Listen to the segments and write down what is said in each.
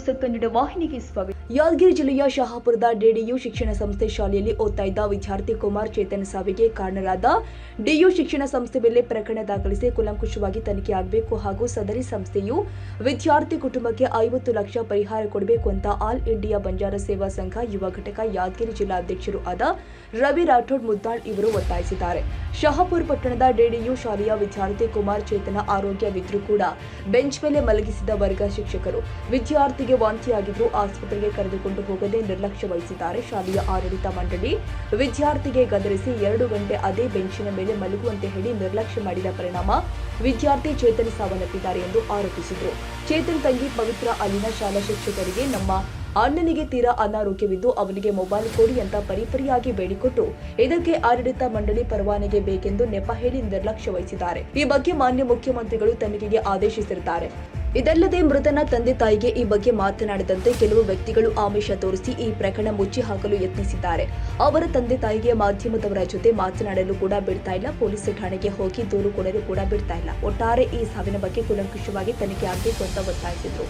News Kannada ವಾಹಿನಿಗೆ ಸ್ವಾಗತ. ಯಾದಗಿರಿ ಜಿಲ್ಲೆಯ ಶಹಾಪುರದ ಡಿಡಿಯು ಶಿಕ್ಷಣ ಸಂಸ್ಥೆ ಶಾಲೆಯಲ್ಲಿ ಓದ್ತಾ ಇದ್ದ ವಿದ್ಯಾರ್ಥಿ ಕುಮಾರ್ ಚೇತನ್ ಸಾವಿಗೆ ಕಾರಣರಾದ ಡಿಯು ಶಿಕ್ಷಣ ಸಂಸ್ಥೆ ಮೇಲೆ ಪ್ರಕರಣ ದಾಖಲಿಸಿ ಕೂಲಂಕುಷವಾಗಿ ತನಿಖೆ ಆಗಬೇಕು ಹಾಗೂ ಸದರಿ ಸಂಸ್ಥೆಯು ವಿದ್ಯಾರ್ಥಿ ಕುಟುಂಬಕ್ಕೆ 50 ಲಕ್ಷ ಪರಿಹಾರ ಕೊಡಬೇಕು ಅಂತ ಆಲ್ ಇಂಡಿಯಾ ಬಂಜಾರ ಸೇವಾ ಸಂಘ ಯುವ ಘಟಕ ಯಾದಗಿರಿ ಜಿಲ್ಲಾ ಅಧ್ಯಕ್ಷರು ಆದ ರವಿ ರಾಠೋಡ್ ಮುದ್ದಾಳ್ ಇವರು ಒತ್ತಾಯಿಸಿದ್ದಾರೆ. ಶಹಾಪುರ ಪಟ್ಟಣದ ಡಿಡಿಯು ಶಾಲೆಯ ವಿದ್ಯಾರ್ಥಿ ಕುಮಾರ್ ಚೇತನ ಆರೋಗ್ಯವಿದ್ರೂ ಕೂಡ ಬೆಂಚ್ ಮೇಲೆ ಮಲಗಿಸಿದ ವರ್ಗ ಶಿಕ್ಷಕರು ವಿದ್ಯಾರ್ಥಿಗೆ ವಾಂತಿಯಾಗಿದ್ರು ಆಸ್ಪತ್ರೆಗೆ ಕರೆದುಕೊಂಡು ಹೋಗದೆ ನಿರ್ಲಕ್ಷ್ಯ ವಹಿಸಿದ್ದಾರೆ. ಶಾಲೆಯ ಆಡಳಿತ ಮಂಡಳಿ ವಿದ್ಯಾರ್ಥಿಗೆ ಗದರಿಸಿ 2 ಗಂಟೆ ಅದೇ ಬೆಂಚಿನ ಮೇಲೆ ಮಲಗುವಂತೆ ಹೇಳಿ ನಿರ್ಲಕ್ಷ್ಯ ಮಾಡಿದ ಪರಿಣಾಮ ವಿದ್ಯಾರ್ಥಿ ಚೇತನ್ ಸಾವನ್ನಪ್ಪಿದ್ದಾರೆ ಎಂದು ಆರೋಪಿಸಿದರು. ಚೇತನ್ ತಂಗಿ ಪವಿತ್ರ ಅಲ್ಲಿನ ಶಾಲಾ ಶಿಕ್ಷಕರಿಗೆ ನಮ್ಮ ಅಣ್ಣನಿಗೆ ತೀರಾ ಅನಾರೋಗ್ಯವಿದ್ದು ಅವನಿಗೆ ಮೊಬೈಲ್ ಕೊಡಿ ಅಂತ ಪರಿಪರಿಯಾಗಿ ಬೇಡಿಕೊಟ್ಟು ಇದಕ್ಕೆ ಆಡಳಿತ ಮಂಡಳಿ ಪರವಾನಗಿ ಬೇಕೆಂದು ನೆಪ ಹೇಳಿ ನಿರ್ಲಕ್ಷ್ಯ ವಹಿಸಿದ್ದಾರೆ. ಈ ಬಗ್ಗೆ ಮಾನ್ಯ ಮುಖ್ಯಮಂತ್ರಿಗಳು ತನಿಖೆಗೆ ಆದೇಶಿಸಿದ್ದಾರೆ. ಇದಲ್ಲದೆ ಮೃತನ ತಂದೆ ತಾಯಿಗೆ ಈ ಬಗ್ಗೆ ಮಾತನಾಡದಂತೆ ಕೆಲವು ವ್ಯಕ್ತಿಗಳು ಆಮಿಷ ತೋರಿಸಿ ಈ ಪ್ರಕರಣ ಮುಚ್ಚಿ ಹಾಕಲು ಯತ್ನಿಸಿದ್ದಾರೆ. ಅವರ ತಂದೆ ತಾಯಿಗೆ ಮಾಧ್ಯಮದವರ ಜೊತೆ ಮಾತನಾಡಲು ಕೂಡ ಬಿಡ್ತಾ ಇಲ್ಲ, ಪೊಲೀಸ್ ಠಾಣೆಗೆ ಹೋಗಿ ದೂರು ಕೊಡಲು ಕೂಡ ಬಿಡ್ತಾ ಇಲ್ಲ. ಒಟ್ಟಾರೆ ಈ ಸಾವಿನ ಬಗ್ಗೆ ಕೂಲಂಕುಷವಾಗಿ ತನಿಖೆ ಆಗಬೇಕು ಅಂತ ಒತ್ತಾಯಿಸಿದ್ರು.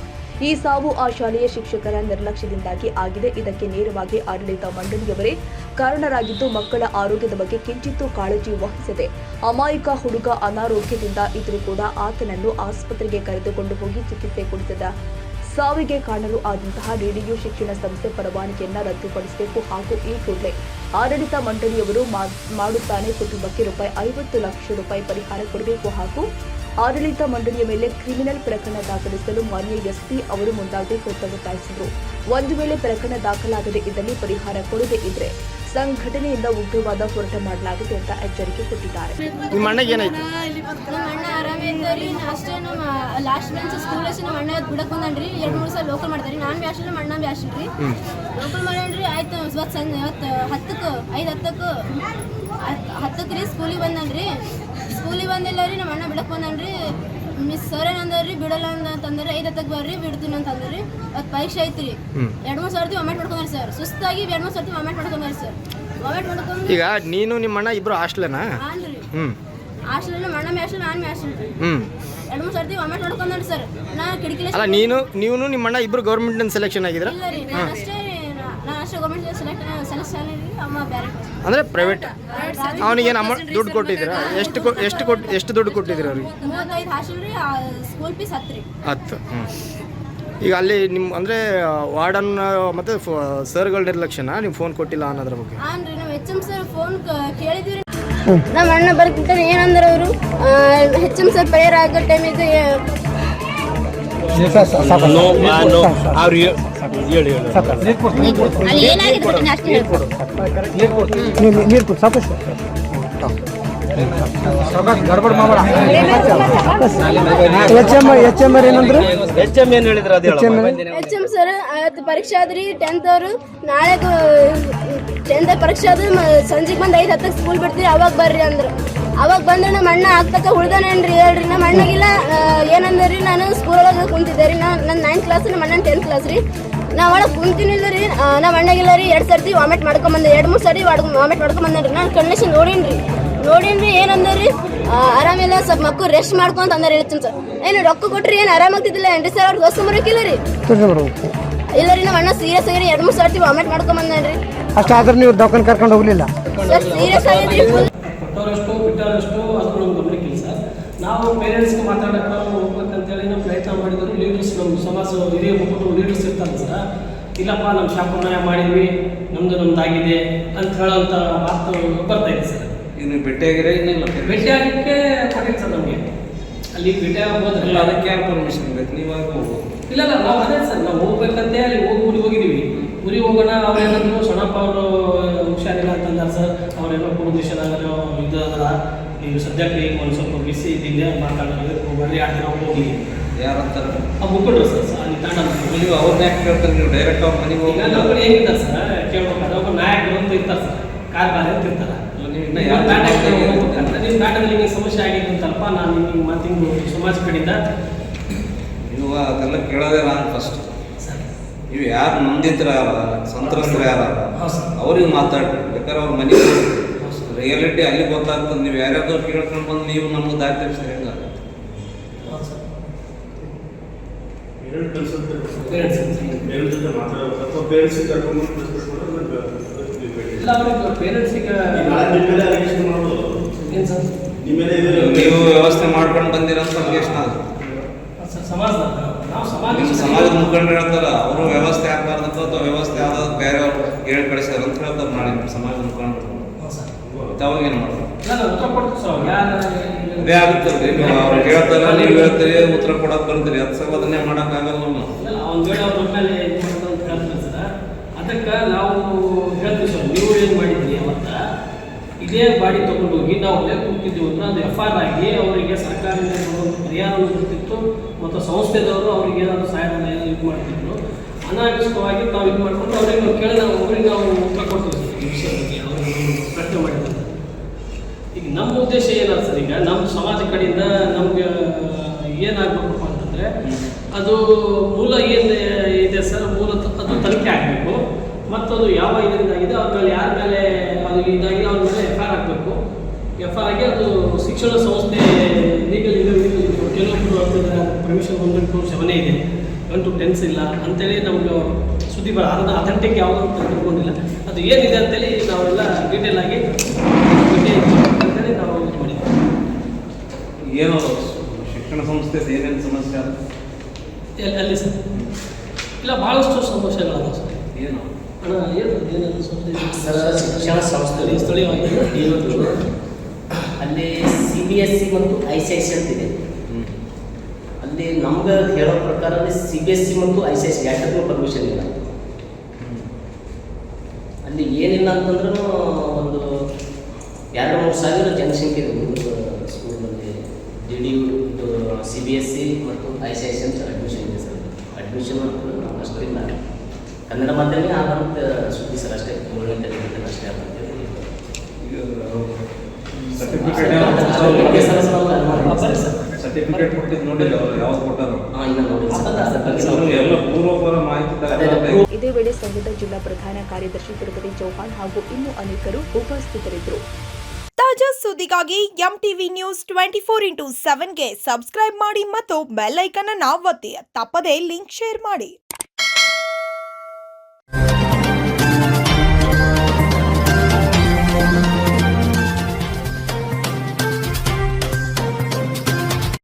ಈ ಸಾವು ಆ ಶಾಲೆಯ ಶಿಕ್ಷಕರ ನಿರ್ಲಕ್ಷ್ಯದಿಂದಾಗಿ ಆಗಿದೆ. ಇದಕ್ಕೆ ನೇರವಾಗಿ ಆಡಳಿತ ಮಂಡಳಿಯವರೇ ಕಾರಣರಾಗಿದ್ದು ಮಕ್ಕಳ ಆರೋಗ್ಯದ ಬಗ್ಗೆ ಕಿಂಚಿತ್ತೂ ಕಾಳಜಿ ವಹಿಸದೆ ಅಮಾಯಕ ಹುಡುಗ ಅನಾರೋಗ್ಯದಿಂದ ಇದ್ರೂ ಕೂಡ ಆತನನ್ನು ಆಸ್ಪತ್ರೆಗೆ ಕರೆದುಕೊಂಡು ಹೋಗಿ ಚಿಕಿತ್ಸೆ ಕೊಡಿಸಿದ ಸಾವಿಗೆ ಕಾರಣರು ಆದಂತಹ ಡಿಡಿಯು ಶಿಕ್ಷಣ ಸಂಸ್ಥೆ ಪರವಾನಗಿಯನ್ನು ರದ್ದುಪಡಿಸಬೇಕು ಹಾಗೂ ಈ ಕೂಡಲೇ ಆಡಳಿತ ಮಂಡಳಿಯವರು ಮಾಡುತ್ತಾನೆ ಕುಟುಂಬಕ್ಕೆ ₹50 ಲಕ್ಷ ಪರಿಹಾರ ಕೊಡಬೇಕು ಹಾಗೂ ಆಡಳಿತ ಮಂಡಳಿಯ ಮೇಲೆ ಕ್ರಿಮಿನಲ್ ಪ್ರಕರಣ ದಾಖಲಿಸಲು ಮಾನ್ಯ ಎಸ್ಪಿ ಅವರು ಮುಂದಾಗಬೇಕು ಅಂತ ಒತ್ತಾಯಿಸಿದರು. ಒಂದು ವೇಳೆ ಪ್ರಕರಣ ದಾಖಲಾಗದೇ ಇದ್ದಲ್ಲಿ ಪರಿಹಾರ ಕೊಡದೇ ಇದ್ರೆ ಸಂಘಟನೆಯಿಂದ ಉಗ್ರವಾದ ಹೋರಾಟ ಮಾಡಲಾಗಿದೆ ಅಂತ ಎಚ್ಚರಿಕೆ ಕೊಟ್ಟಿದ್ದಾರೆ. ನಿಮ್ಮ ಅಣ್ಣಗೆ ಏನಾಯ್ತು? ನಮ್ಮ ಅಣ್ಣ ಆರಾಮಿದ್ದರಿ ಅಷ್ಟೇ. ನಮ್ಮ ಲಾಸ್ಟ್ ಬೆಂಚ್ ಸ್ಕೂಲ್ ನಮ್ಮ ಅಣ್ಣ ಬಿಡಕ್ ಬಂದನ್ರಿ 2-3 ಸಲ ಲೋಕಲ್ ಮಾಡ್ತಾರಿ. ನಾನು ಬಿ ಅಷ್ಟೇ, ನಮ್ಮ ಅಣ್ಣ ಬಿ ಅಷ್ಟೇ ಲೋಕಲ್ ಮಾಡ್ರಿ. ಆಯ್ತು ಇವತ್ತು ಸಂಜೆ 10ಕ್ಕೆ ರೀ ಸ್ಕೂಲಿಗೆ ಬಂದನ್ರಿ. ಸ್ಕೂಲಿಗೆ ಬಂದಿಲ್ಲ ರೀ, ನಮ್ಮ ಅಣ್ಣ ಬಿಡಕ್ ಬಂದನ್ರಿ. ಮಿಸ್ ಸರ್ ಏನಂದ್ರಿ ಬಿಡಲ್ಲ ಅಂತಂದ್ರೆ 5:10ಕ್ಕೆ ಬರ್ರಿ ಬಿಡ್ತೀನಿ ಅಂತಂದ್ರಿ. ಅದು ಪರೀಕ್ಷೆ ಐತ್ರಿ. 2-3 ಸರ್ತಿ ವಾಮಿಟ್ ಮಾಡ್ಕೊಂಡ್ರಿ ಸರ್. ಸುಸ್ತಾಗಿ 2-3 ಸರ್ತಿ ವಾಮಿಟ್ ಮಾಡ್ಕೊಂಡ್ರಿ ಸರ್. ವಾಮಿಟ್ ಮಾಡ್ಕೊಂಡು ಈಗ ನೀನು ನಿಮ್ಮ ಅಣ್ಣ ಇಬ್ರು ಹಾಸ್ಟೆಲ್ನಾ? ಹಾನ್ರಿ, ಹಾಸ್ಟೆಲ್. ನಮ್ಮ ಅಣ್ಣ ಹಾಸ್ಟೆಲ್, ನಾನು ಹಾಸ್ಟೆಲ್. 2-3 ಸರ್ತಿ ವಾಮಿಟ್ ಮಾಡ್ಕೊಂಡ್ರಿ ಸರ್. ನಾ ಕಿಟಕಿ ಅಲ್ಲ ನೀವು ನಿಮ್ಮ ಅಣ್ಣ ಇಬ್ರು ಗೌರ್ಮೆಂಟ್ ಸೆಲೆಕ್ಷನ್ ಆಗಿದ್ರ? ಇಲ್ಲ ರೀ, ನಾನು ಅಷ್ಟೇ ಗೌರ್ಮೆಂಟ್ ಸೆಲೆಕ್ಷನ್ ಅಮ್ಮ ಬೇರೆ ಅಂದ್ರೆ ಪ್ರೈವೇಟ್. ಅವನಿಗೇನು ಅಮೌಂಟ್ ದುಡ್ಡು ಕೊಟ್ಟಿದ್ದೀರಾ? ಎಷ್ಟು ದುಡ್ಡು ಕೊಟ್ಟಿದ್ದೀರಾ ಅವ್ರಿಗೆ? 35 ಹಾಸ್ಟೆಲ್ ರೀ. School fees 10. ಈಗ ಅಲ್ಲಿ ನಿಮ್ಮ ಅಂದರೆ ವಾರ್ಡನ್ ಮತ್ತು ಸರ್ಗಳ ನಿರ್ಲಕ್ಷ್ಯನ ನೀವು ಫೋನ್ ಕೊಟ್ಟಿಲ್ಲ ಅನ್ನೋದ್ರ ಬಗ್ಗೆ? ಹಾಂ ರೀ, ನಾವು HM ಸರ್ ಫೋನ್ ಕೇಳಿದ್ವಿ. ನಮ್ಮ ಅಣ್ಣ ಬರ್ತಿರ್ತಾರೆ. ಏನಂದ್ರೆ ಅವರು HM ಸರ್ ಪ್ರೇಯರ್ ಆಗೋ ಟೈಮಿಗೆ ಗಡ್ಬಡ್ ಮಾಡ HM ಸರ್ ಪರೀಕ್ಷೆ ಆದ್ರಿ 10th ಅವರು. ನಾಳೆ 10th ಪರೀಕ್ಷೆ ಆದ್ರೆ ಸಂಜೆಗೆ ಬಂದು 5:10ಕ್ಕೆ ಸ್ಕೂಲ್ ಬಿಡ್ತೀರಿ, ಅವಾಗ ಬರ್ರಿ ಅಂದ್ರು. ಅವಾಗ ಬಂದ್ರೆ ನಮ್ಮ ಅಣ್ಣ ಆಗ್ತಕ್ಕ ಉಳ್ದಾನೇನ್ರಿ ಹೇಳ್ರಿ. ನಮ್ಮ ಅಣ್ಣಗಿಲ್ಲ ಏನಂದ್ರಿ, ನಾನು ಸ್ಕೂಲ್ ಒಳಗೆ ಕುಂತಿದ್ದೆ ರೀ. ನನ್ನ 9th ಕ್ಲಾಸ್, ನಮ್ಮ ಅಣ್ಣ 10th ಕ್ಲಾಸ್ ರೀ. ನಾ ಒಳಗೆ ಕುಂತಿನಿಲ್ಲ ರೀ. ನಮ್ಮ ಅಣ್ಣಗಿಲ್ಲ ರೀ 2 ಸರ್ತಿ ವಾಮಿಟ್ ಮಾಡ್ಕೊಂಬಂದೆ, 2-3 ಸರಿ ವಾಮಿಟ್ ಮಾಡ್ಕೊಂಬಂದ್ರಿ. ನಾನು ಕಂಡೀಷನ್ ನೋಡೀನ್ರಿ. ಏನಂದ್ರಿ, ಆರಾಮಿಲ್ಲ, ಸ್ವಲ್ಪ ಮಕ್ಕಳು ರೆಸ್ಟ್ ಮಾಡ್ಕೊಂತ ಅಂದ್ರೆ ಹೇಳ್ತೀನಿ ಸರ್. ಏನು ರೊಕ್ಕ ಕೊಟ್ರಿ ಏನು ಆರಾಮಾಗ್ತಿದ್ದಿಲ್ಲ ಏನ್ರಿ ಸರ್? ಅವ್ರು ದೋಸ್ತ ಬರೋಕಿಲ್ಲ ರೀ. ಇಲ್ಲ ರೀ, ನಮ್ಮ ಅಣ್ಣ ಸೀರಿಯಸ್ ಆಗಿ 2-3 ಸರ್ತಿ ವಾಮಿಟ್ ಮಾಡ್ಕೊಂಬಂದ್ರಿ. ಅಷ್ಟಾದ್ರೆ ನೀವು ದವಾಖಾನೆ ಕರ್ಕೊಂಡು ಹೋಗ್ಲಿಲ್ಲ ಸರ್? ಸೀರಿಯಸ್ ಆಗಿದ್ರಿ. ಕೊಟ್ಟವರಷ್ಟು ಬಿಟ್ಟವರಷ್ಟು ಅದು ನಮ್ಮ ಗಮನಕ್ಕಿಲ್ಲ ಸರ್. ನಾವು ಪೇರೆಂಟ್ಸ್ಗೆ ಮಾತಾಡೋಕೆ ಹೋಗ್ಬೇಕಂತೇಳಿ ನಾವು ಪ್ರಯತ್ನ ಮಾಡಿದ್ರು. ಲೀಡರ್ಸ್, ನಮ್ಮ ಸಮಾಜ ಹಿರಿಯ ಮುಖಂಡರು ಲೀಡರ್ಸ್ ಇರ್ತಾರೆ ಸರ್. ಇಲ್ಲಪ್ಪ ನಮ್ಮ ಶಾಪುರ್ನಾಗ ಮಾಡಿದ್ವಿ, ನಮ್ದಾಗಿದೆ ಅಂತ ಹೇಳೋಂಥ ಮಾತು ಬರ್ತಾಯಿದೆ ಸರ್. ಇನ್ನು ಭೇಟಿಯಾಗಿರೇ ಇನ್ನಿಲ್ಲ? ಭೇಟಿಯಾಗಕ್ಕೆ ಕೊಟ್ಟಿಲ್ಲ ಸರ್ ನಮಗೆ. ಅಲ್ಲಿ ಭೇಟಿಯಾಗಬೋದ್ರಲ್ಲ, ಅದಕ್ಕೆ ಯಾರು ಪರ್ಮಿಷನ್ ಬೇಕು? ನೀವಾಗ ಹೋಗ್ಬೋದು. ಇಲ್ಲ ನಾವು ಅದೇ ಸರ್, ನಾವು ಹೋಗ್ಬೇಕಂತೆ ಅಲ್ಲಿ ಊರಿಗೆ ಹೋಗೋಣ. ಅವ್ರೇನಾದ್ರು ಸಣ್ಣಪ್ಪ ಅವರು ಹುಷಾರಿಲ್ಲ ಅಂತಂದಾರ ಸರ್. ಅವರೆಲ್ಲ ಪೊಲ್ಯೂಷನ್ ಇದು ಅದಲ್ಲ. ಈಗ ಸದ್ಯಕ್ಕೆ ಈಗ ಒಂದು ಸ್ವಲ್ಪ ಬಿಸಿ ಇದ್ದಿದ್ದೆ ಮಾತಾಡೋದು ಬರ್ರಿ 2 ದಿನ ಹೋಗಿ ಯಾರಂತಾರೆ ಮುಖಂಡ್ರು ಸರ್. ಅಲ್ಲಿ ತಾಂಡ ನೀವು ಅವ್ರನ್ನ ಯಾಕೆ ಕೇಳ್ತಾರೆ? ನೀವು ಡೈರೆಕ್ಟ್ ಅವ್ರ ಮನೆಗೆ ಹೋಗಿ ನಮ್ಮ ಕಡೆ ಹೇಗಿದ್ದಾರೆ ಸರ್ ಕೇಳ್ಬೇಕಾದ್ರೆ ಒಬ್ಬ ನಾಯಕರು ಅಂತ ಇರ್ತಾರೆ ಸರ್, ಕಾರ್ಬಾರಿ ಅಂತ ಇರ್ತಾರೆ. ನೀವು ನಾಟಕದಲ್ಲಿ ನಿಮಗೆ ಸಮಸ್ಯೆ ಆಗಿದೆ ಅಂತಲ್ಪ ನಾನು ನಿಮಗೆ ಮಾತಿಂದು ಸಮಾಜ ಕಡೆಯಿಂದ ನೀವು ಅದೆಲ್ಲ ಕೇಳೋದೇ ನಾನು ಫಸ್ಟ್. ನೀವು ಯಾರು ನೊಂದಿದ್ರ ಸಂತ್ರಸ್ತರು ಯಾರ ಅವ್ರಿಗೆ ಮಾತಾಡ್ರಿ. ಬೇಕಾದ್ರೆ ಅವ್ರ ಮನೆಗೆ ರಿಯಾಲಿಟಿ ಅಲ್ಲಿ ಗೊತ್ತಾಗ್ತದೆ. ನೀವು ಯಾರ್ಯಾವ್ದು ಕೇಳ್ಕೊಂಡು ಬಂದು ನೀವು ನಮ್ಗೆ ದಾರಿ ತಪ್ಪಿಸಿದ್ರೆ ಹೆಂಗಾಗುತ್ತೆ? ಪೇರೆಂಟ್ಸ್ ಇಲ್ಲ ಅವ್ರಿಗೆ ಪೇರೆಂಟ್ಸಿಗೆ ಏನು ಸರ್ ನೀವು ವ್ಯವಸ್ಥೆ ಮಾಡ್ಕೊಂಡು ಬಂದಿರಂತ ಎಷ್ಟು ಸಮಾಜದ ನಾವು ಸಮಾಜದ ಮುಖಂಡರು ಹೇಳ್ತಾರ ಅವರು ವ್ಯವಸ್ಥೆ ಆಗ್ಬಾರ್ದಂತ ಅಥವಾ ವ್ಯವಸ್ಥೆ ಆದ ಬೇರೆ ಅವ್ರು ಹೇಳಿ ಕಳಿಸ್ಯಾರ ಅಂತ ಹೇಳ್ತಾರೆ ನಾಳೆ ನಿಮ್ಮ ಸಮಾಜದ ಮುಖಂಡರು ಅವಾಗ ಏನು ಮಾಡ್ತಾರೆ ಇಲ್ಲ ನಾವು ಉತ್ತರ ಕೊಡ್ತೀವಿ ಸರ್ ಯಾರು ಅದೇ ಆಗುತ್ತಲ್ರಿ ನೀವು ಅವ್ರು ಹೇಳ್ತಾರ ನೀವು ಹೇಳ್ತೀರಿ ಉತ್ತರ ಕೊಡೋಕೆ ಬರ್ತೀರಿ ಅದು ಸಲ ಅದನ್ನೇ ಮಾಡೋಕ್ಕಾಗಲ್ಲ ನಾವು ಇಲ್ಲ ಒಂದು ವೇಳೆ ಅವ್ರ ಮೇಲೆ ಇದು ಮಾಡ್ತಾರೆ ಅಂತ ಹೇಳ್ತಾರೆ ಸರ್ ಅದಕ್ಕೆ ನಾವು ಹೇಳ್ತೀವಿ ಸರ್ ನೀವು ಏನು ಮಾಡಿದ್ರಿ ಅವತ್ತ ಇದೇ ಬಾಡಿ ತೊಗೊಂಡು ಹೋಗಿ ನಾವು ಅಲ್ಲೇ ಕೂತಿದ್ದೀವಿ ಅಂದ್ರೆ ಅದು FR ಆಗಿ ಅವರಿಗೆ ಸರ್ಕಾರದಿಂದ ಪರಿಹಾರವನ್ನು ಕೊಡ್ತಿತ್ತು ಮತ್ತು ಸಂಸ್ಥೆದವರು ಅವ್ರಿಗೆ ಏನಾದರೂ ಸಹಾಯಧನ ಇದು ಮಾಡ್ತಿದ್ರು ಅನಾವಶ್ಯಕವಾಗಿ ನಾವು ಇದು ಮಾಡಿಕೊಂಡು ಅವ್ರಿಗೆ ನಾವು ಕೇಳಿ ಅವ್ರಿಗೆ ನಾವು ಉತ್ತರ ಕೊಡ್ತೀವಿ ಸರ್ ಈ ವಿಷಯದ ಬಗ್ಗೆ ಅವ್ರಿಗೆ ಪ್ರಶ್ನೆ ಮಾಡಿದ್ದಾರೆ ಈಗ ನಮ್ಮ ಉದ್ದೇಶ ಏನಾದ ಸರ್ ಈಗ ನಮ್ಮ ಸಮಾಜ ಕಡೆಯಿಂದ ನಮ್ಗೆ ಏನಾಗಬೇಕಪ್ಪ ಅಂತಂದರೆ ಅದು ಮೂಲ ಏನು ಇದೆ ಸರ್ ಮೂಲ ಅದು ತನಿಖೆ ಆಗಬೇಕು ಮತ್ತು ಅದು ಯಾವ ಇದರಿಂದಾಗಿದೆ ಅವ್ರ ಮೇಲೆ ಯಾರ ಮೇಲೆ ಅದು ಇದಾಗಿದೆ ಅವ್ರ ಮೇಲೆ FR ಆಗಬೇಕು FR ಆಗಿ ಅದು ಶಿಕ್ಷಣ ಸಂಸ್ಥೆ ಲೀಗಲ್ ಕೆಲವೊಬ್ಬರು ಅಂತಂದರೆ ಪರ್ಮಿಷನ್ 1 to 7 ಇದೆ 1 to 10 ಇಲ್ಲ ಅಂತೇಳಿ ನಮ್ಗೆ ಸುದ್ದಿ ಅದನ್ನು ಅಥೆಂಟಿಕ್ ಯಾವುದೂ ತಿಳ್ಕೊಂಡಿಲ್ಲ ಅದು ಏನಿದೆ ಅಂತೇಳಿ ನಾವೆಲ್ಲ ಡೀಟೇಲ್ ಆಗಿ ಅಂತೇಳಿ ನಾವು ಇದು ಮಾಡಿದ್ವಿ ಏನೋ ಶಿಕ್ಷಣ ಸಂಸ್ಥೆ ಏನೇನು ಸಮಸ್ಯೆ ಅದು ಅಲ್ಲಿ ಸರ್ ಇಲ್ಲ ಭಾಳಷ್ಟು ಸಮಸ್ಯೆಗಳಲ್ಲ ಸರ್ ಏನು ಅಣ್ಣ ಏನೇನು ಸರ್ ಶಿಕ್ಷಣ ಸಂಸ್ಥೆ ಸ್ಥಳೀಯವಾಗಿ ಇರೋದು ಅಲ್ಲಿ CBSE ಮತ್ತು ICIC ಅಂತಿದೆ. ಅಲ್ಲಿ ನಮ್ಗೆ ಹೇಳೋ ಪ್ರಕಾರ CBSE ಮತ್ತು ICIC ಎರಡಕ್ಕೂ ಪರ್ಮಿಷನ್ ಇಲ್ಲ. ಅಲ್ಲಿ ಏನಿಲ್ಲ ಅಂತಂದ್ರೂ ಒಂದು 2-3 ಸಾವಿರ ಜನಸಂಖ್ಯೆ ಇದೆ ಸ್ಕೂಲಲ್ಲಿ DDU CBSE ಮತ್ತು ICIC ಅಂತ ಅಡ್ಮಿಷನ್ ಇದೆ ಸರ್. ಅಡ್ಮಿಷನ್ ಅಂತ ನಮ್ಗೆ ಅಷ್ಟಿಲ್ಲ. ಕನ್ನಡ ಮಾಧ್ಯಮ ಆದಂತ ಸುದ್ದಿ ಸರ್ ಅಷ್ಟೇ 3ನೇ ತರಗತಿ ಅಷ್ಟೇ ಅಂತೇಳಿ ಸರ್ಟಿಫಿಕೇಟ್ ಕೊಟ್ಟಿದ್ದು ನೋಡಿಲ್ಲ ಅವರು ಯಾವ್ದು ಕೊಟ್ಟರು ಎಲ್ಲ ಪೂರ್ವಪರ ಮಾಹಿತಿ ಇದೇ ವೇಳೆ ಸಂಘದ ಜಿಲ್ಲಾ ಪ್ರಧಾನ ಕಾರ್ಯದರ್ಶಿ ತಿರುಪತಿ ಚೌಹಾಣ್ ಹಾಗೂ ಇನ್ನೂ ಅನೇಕರು ಉಪಸ್ಥಿತರಿದ್ದರು. ತಾಜಾ ಸುದ್ದಿಗಾಗಿ MTV News 24/7ಗೆ ಸಬ್ಸ್ಕ್ರೈಬ್ ಮಾಡಿ ಮತ್ತು ಬೆಲ್ ಐಕಾನ್ ಅನ್ನು ಒತ್ತಿ ತಪ್ಪದೇ ಲಿಂಕ್ ಶೇರ್ ಮಾಡಿ.